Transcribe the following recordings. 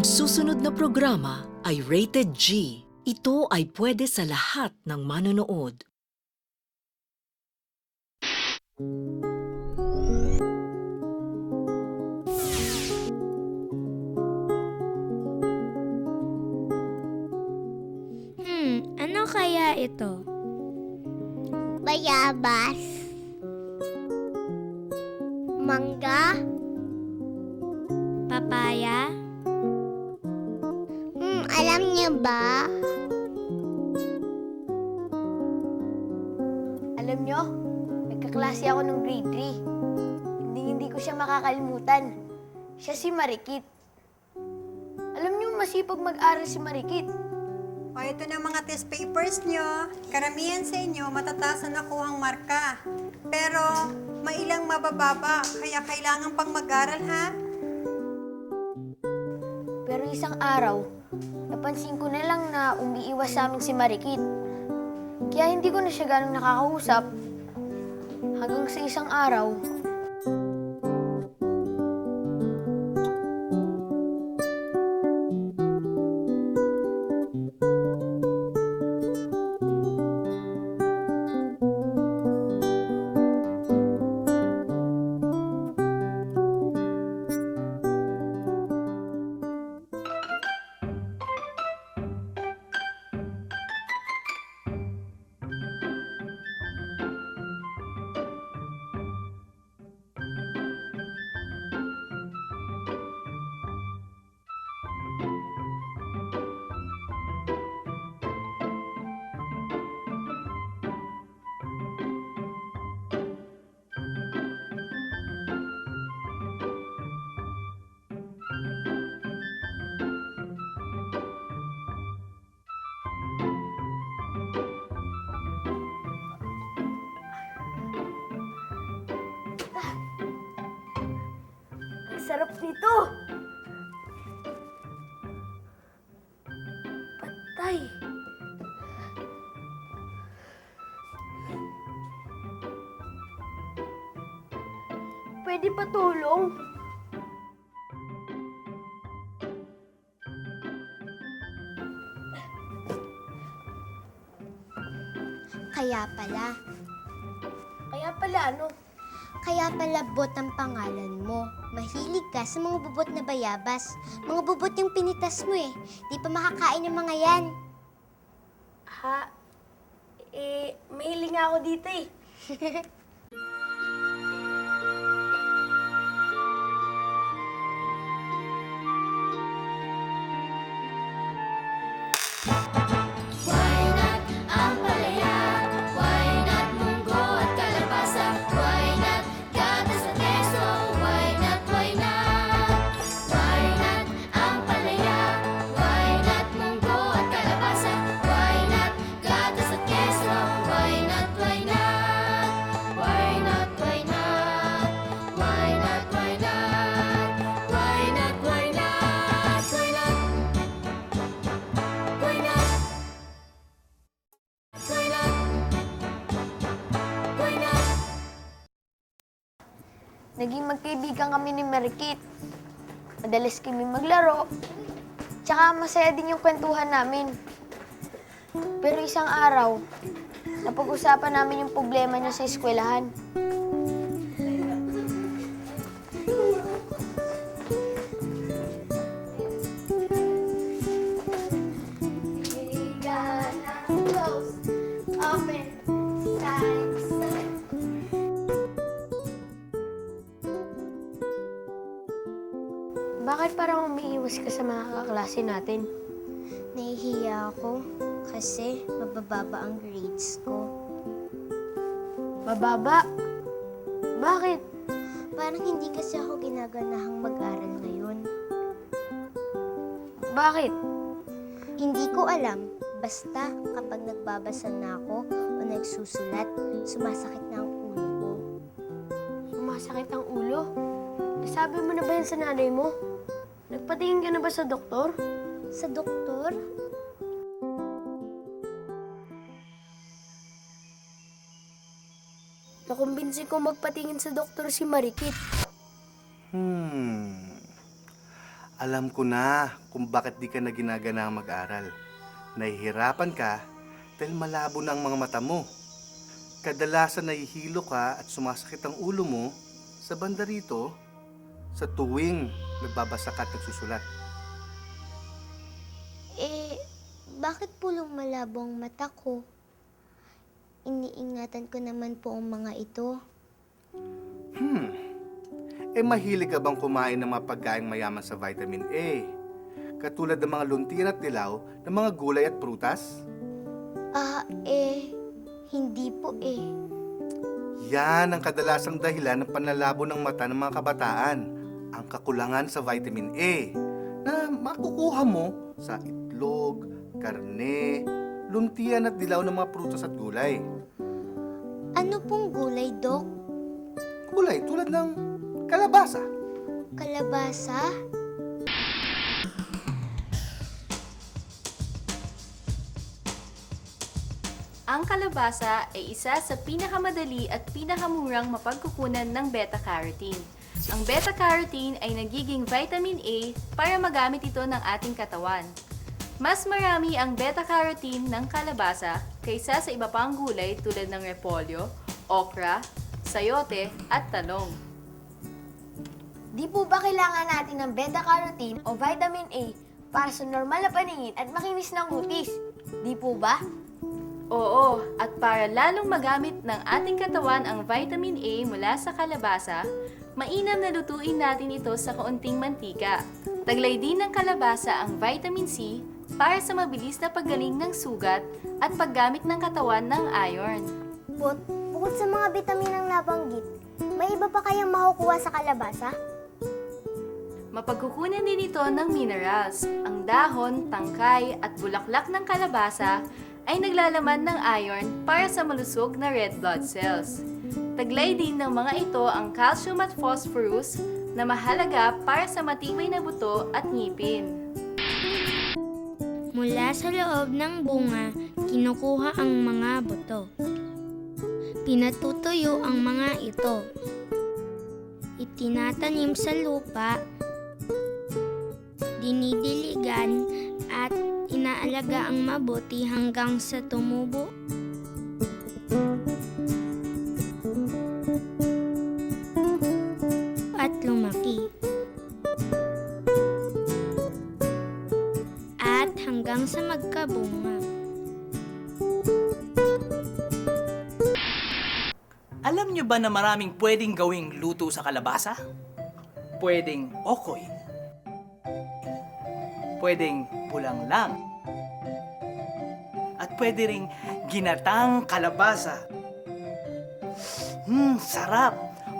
susunod na programa ay rated G. Ito ay pwede sa lahat ng manonood. Ano kaya ito? Bayabas. Mangga. Papaya? Alam niyo ba? Alam nyo, nagkaklase ako nung grade 3. Hindi ko siya makakalimutan. Siya si Marikit. Alam nyo, masipag mag-aral si Marikit. O, ito na mga test papers nyo. Karamihan sa inyo, matataas na nakuhang marka. Pero, mailang mabababa, kaya kailangan pang mag-aral, ha? Pero isang araw, napansin ko na lang na umiiwas sa amin si Marikit. Kaya hindi ko na siya ganong nakakausap. Hanggang sa isang araw, ang sarap nito! Patay! Pwede pa tulong? Kaya pala. Kaya pala ano? Kaya pala Bot ang pangalan mo. Mahilig ka sa mga bubot na bayabas. Mga bubot yung pinitas mo eh. Di pa makakain ng mga yan. Ha? Mahilig nga ako dito eh. Naging magkaibigan kami ni Marikit. Madalas kami maglaro. Tsaka masaya din yung kwentuhan namin. Pero isang araw, napag-usapan namin yung problema niya sa eskwelahan. Bakit parang umiiwas ka sa mga kaklase natin? Nahihiya ako kasi mabababa ang grades ko. Mababa? Bakit? Parang hindi kasi ako ginaganahang mag-aral ngayon. Bakit? Hindi ko alam. Basta kapag nagbabasa na ako o nagsusulat, sumasakit na ang ulo ko. Sumasakit ang ulo? Sabi mo na ba yan sa nanay mo? Nagpatingin ka na ba sa doktor? Sa doktor? Nakumbinsi ko magpatingin sa doktor si Marikit. Alam ko na kung bakit di ka na ginagana mag-aral. Nahihirapan ka dahil malabo na ang mga mata mo. Kadalasan nahihilo ka at sumasakit ang ulo mo sa banda rito sa tuwing nagbabasa ka at nagsusulat. Bakit pulong malabo ang mata ko? Iniingatan ko naman po ang mga ito. Mahilig ka bang kumain ng mga pagkaing mayaman sa vitamin A? Katulad ng mga luntian at dilaw ng mga gulay at prutas? Hindi po eh. Yan ang kadalasang dahilan ng panlalabo ng mata ng mga kabataan. Ang kakulangan sa vitamin A na makukuha mo sa itlog, karne, luntian at dilaw ng mga prutas at gulay. Ano pong gulay, Dok? Gulay tulad ng kalabasa. Kalabasa? Ang kalabasa ay isa sa pinakamadali at pinakamurang mapagkukunan ng beta-carotene. Ang beta-carotene ay nagiging vitamin A para magamit ito ng ating katawan. Mas marami ang beta-carotene ng kalabasa kaysa sa iba pang gulay tulad ng repolyo, okra, sayote at talong. Di po ba kailangan natin ng beta-carotene o vitamin A para sa normal na paningin at makinis ng kutis? Di po ba? Oo, at para lalong magamit ng ating katawan ang vitamin A mula sa kalabasa, mainam na lutuin natin ito sa kaunting mantika. Taglay din ng kalabasa ang vitamin C para sa mabilis na paggaling ng sugat at paggamit ng katawan ng iron. Bukod sa mga bitaminang nabanggit, may iba pa kayang makukuha sa kalabasa? Mapagkukunan din ito ng minerals. Ang dahon, tangkay at bulaklak ng kalabasa ay naglalaman ng iron para sa malusog na red blood cells. Taglay din ng mga ito ang calcium at phosphorus na mahalaga para sa matibay na buto at ngipin. Mula sa loob ng bunga, kinukuha ang mga buto. Pinatutuyo ang mga ito. Itinatanim sa lupa, dinidiligan at inaalaga ang mabuti hanggang sa tumubo. At lumaki. At hanggang sa magkabunga. Alam niyo ba na maraming pwedeng gawing luto sa kalabasa? Pwedeng okoy. Pwedeng pulang lang. At pwede ring ginatang kalabasa. Sarap!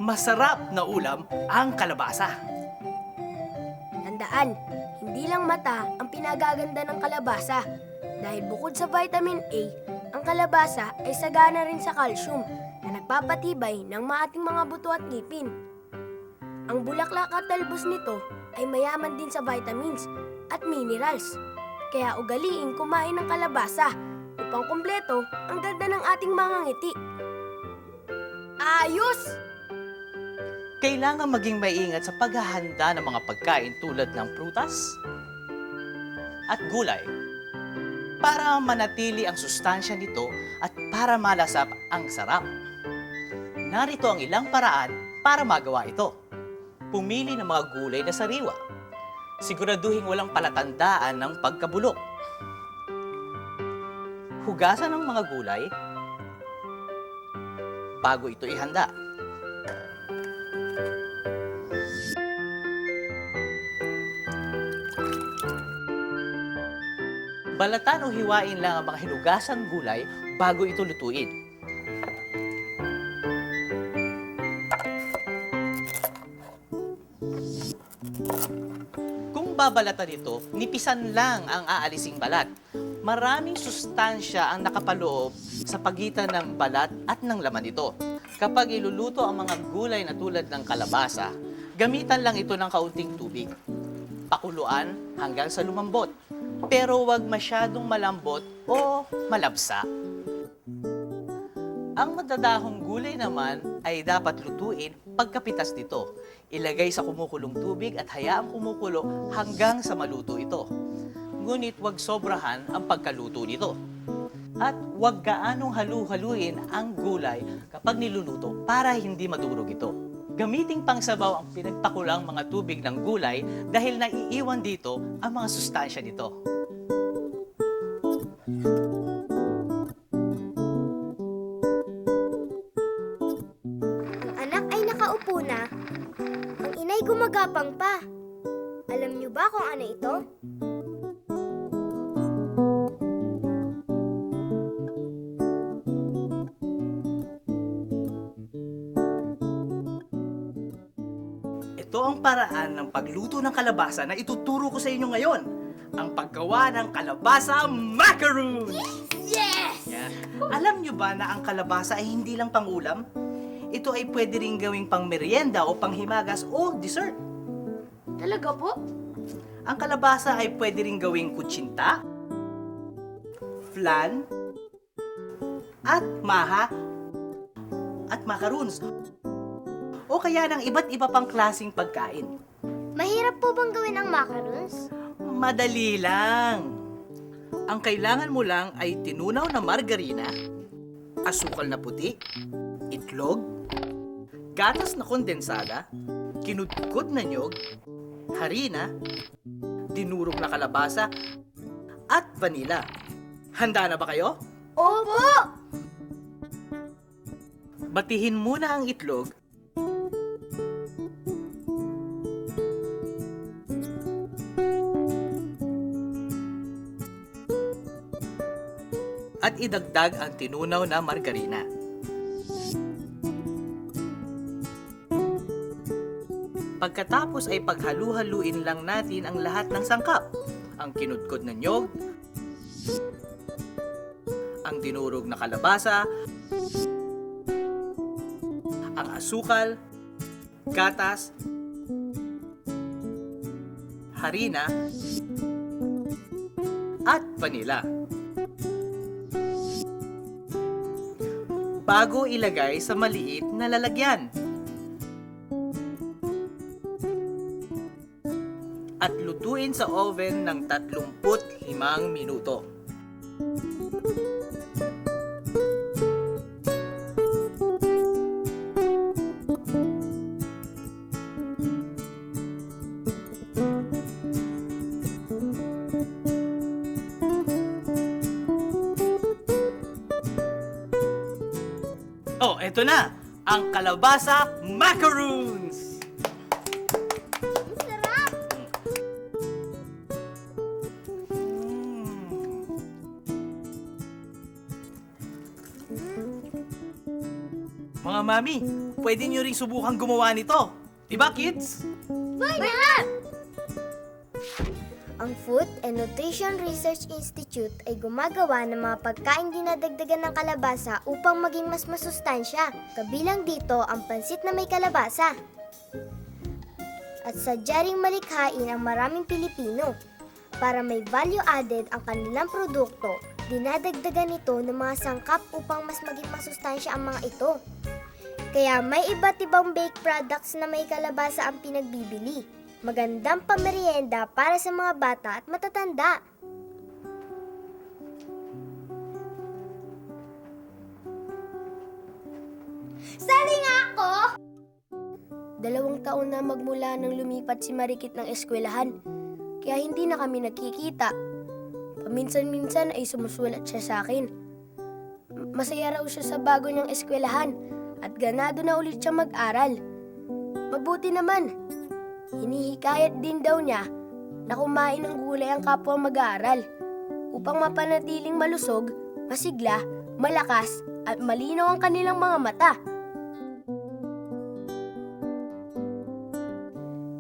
Masarap na ulam ang kalabasa. Tandaan, hindi lang mata ang pinagaganda ng kalabasa. Dahil bukod sa vitamin A, ang kalabasa ay sagana rin sa calcium na nagpapatibay ng ating mga buto at ngipin. Ang bulaklak at talbos nito ay mayaman din sa vitamins at minerals. Kaya ugaliin kumain ng kalabasa upang kumpleto ang ganda ng ating mga ngiti. Ayos! Kailangan maging maingat sa paghahanda ng mga pagkain tulad ng prutas at gulay para manatili ang sustansya nito at para malasap ang sarap. Narito ang ilang paraan para magawa ito. Pumili ng mga gulay na sariwa. Siguraduhin walang palatandaan ng pagkabulok. Hugasan ang mga gulay bago ito ihanda. Balatan o hiwain lang ang mga hinugasang gulay bago ito lutuin. Kung babalatan ito, nipisan lang ang aalising balat. Maraming sustansya ang nakapaloob sa pagitan ng balat at ng laman nito. Kapag iluluto ang mga gulay na tulad ng kalabasa, gamitan lang ito ng kaunting tubig. Pakuluan hanggang sa lumambot, pero huwag masyadong malambot o malabsa. Ang madadahong gulay naman ay dapat lutuin pagkapitas nito. Ilagay sa kumukulong tubig at hayaang kumukulo hanggang sa maluto ito. Ngunit huwag sobrahan ang pagkaluto nito. At huwag gaanong halu-haluin ang gulay kapag niluluto para hindi madurog ito. Gamiting pangsabaw ang pinagpakulang mga tubig ng gulay dahil naiiwan dito ang mga sustansya nito. Ang anak ay nakaupo na. Ang inay gumagapang pa. Alam niyo ba kung ano ito? Ito ang paraan ng pagluto ng kalabasa na ituturo ko sa inyo ngayon. Ang paggawa ng kalabasa macaroon! Yes! Alam nyo ba na ang kalabasa ay hindi lang pangulam? Ito ay pwede rin gawing pang merienda o panghimagas o dessert. Talaga po? Ang kalabasa ay pwede rin gawing kutsinta, flan, at maha, at macaroons. O kaya ng iba't iba pang klasing pagkain. Mahirap po bang gawin ang macarons? Madali lang. Ang kailangan mo lang ay tinunaw na margarina, asukal na puti, itlog, gatas na kondensada, kinudkod na nyog, harina, dinurog na kalabasa, at vanila. Handa na ba kayo? Opo! Batihin muna ang itlog at idagdag ang tinunaw na margarina. Pagkatapos ay paghalu-haluin lang natin ang lahat ng sangkap. Ang kinudkod na nyog, ang dinurog na kalabasa, ang asukal, gatas, harina, at vanila. Bago ilagay sa maliit na lalagyan. At lutuin sa oven ng 35 minuto. Oh, eto na! Ang kalabasa macaroons! Mga mami, pwede nyo ring subukang gumawa nito. Diba, kids? Ang Food and Nutrition Research Institute ay gumagawa ng mga pagkain dinadagdagan ng kalabasa upang maging mas masustansya. Kabilang dito ang pansit na may kalabasa. At sadya ring malikhain ang maraming Pilipino. Para may value added ang kanilang produkto, dinadagdagan ito ng mga sangkap upang mas maging masustansya ang mga ito. Kaya may iba't ibang baked products na may kalabasa ang pinagbibili. Magandang pamerienda para sa mga bata at matatanda. Sali nga ako! 2 taon na magmula nang lumipat si Marikit ng eskwelahan, kaya hindi na kami nagkikita. Paminsan-minsan ay sumusulat siya sa akin. Masaya raw siya sa bago niyang eskwelahan at ganado na ulit siya mag-aral. Mabuti naman. Hinihikayat din daw niya na kumain ng gulay ang kapwa mag-aaral upang mapanatiling malusog, masigla, malakas at malinaw ang kanilang mga mata.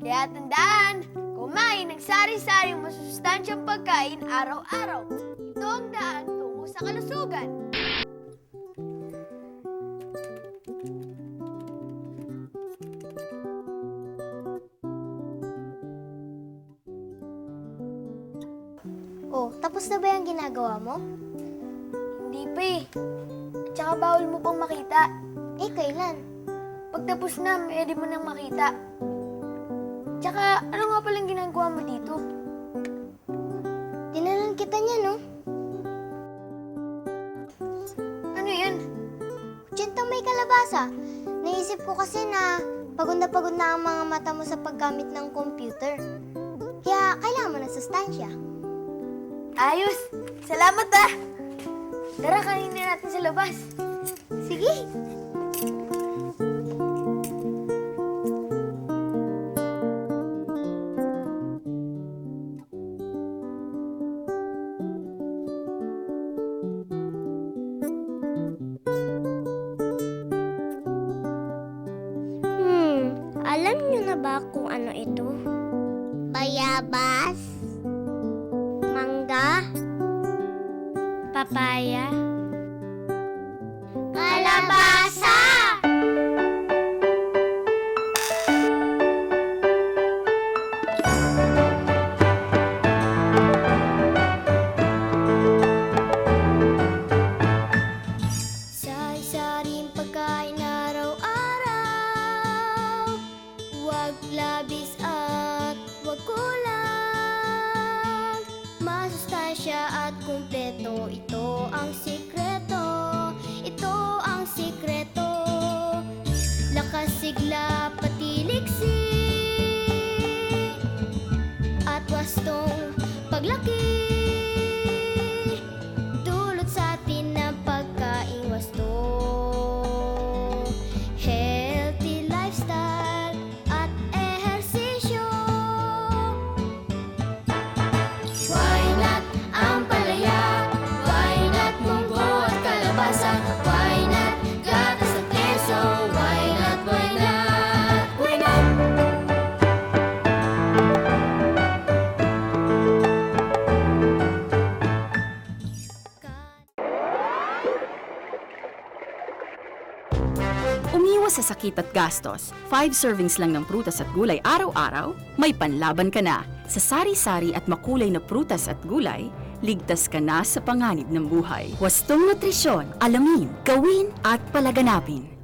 Kaya tandaan, kumain ng sari-saring masustansyang pagkain araw-araw. Ito ang daan tungo sa kalusugan. Oh, tapos na ba yung ginagawa mo? Hindi pa eh. At saka bawal mo pang makita. Eh, kailan? Pagtapos na, pwede mo nang makita. Tsaka, ano nga palang ginagawa mo dito? Tinanan kita niya, no? Ano yan? Kutsentang may kalabasa. Naisip ko kasi na pagod na ang mga mata mo sa paggamit ng computer. Kaya kailangan mo ng sustansya. Ayos! Salamat ah! Tara, kainin na natin sa labas. Sige. Alam niyo na ba kung ano ito? Bayabas? Mangga? Papaya? Kalabasa! Sari-saring pagkain araw-araw. Huwag labis at huwag kulang. Masustansya at kumpleto, ito ang sikreto. Ito ang sikreto. Lakas, sigla, pati liksi. At wastong paglaki. Dulot sa atin ng pagkain wasto. Healthy lifestyle at ehersisyo. Why not ang palaya? Why not munggo at kalabasa? Why not gatas at keso? Why not, why not, why not? Umiwas sa sakit at gastos. 5 servings lang ng prutas at gulay araw-araw, may panlaban ka na. Sa sari-sari at makulay na prutas at gulay, ligtas ka na sa panganib ng buhay. Wastong nutrisyon, alamin, gawin at palaganapin.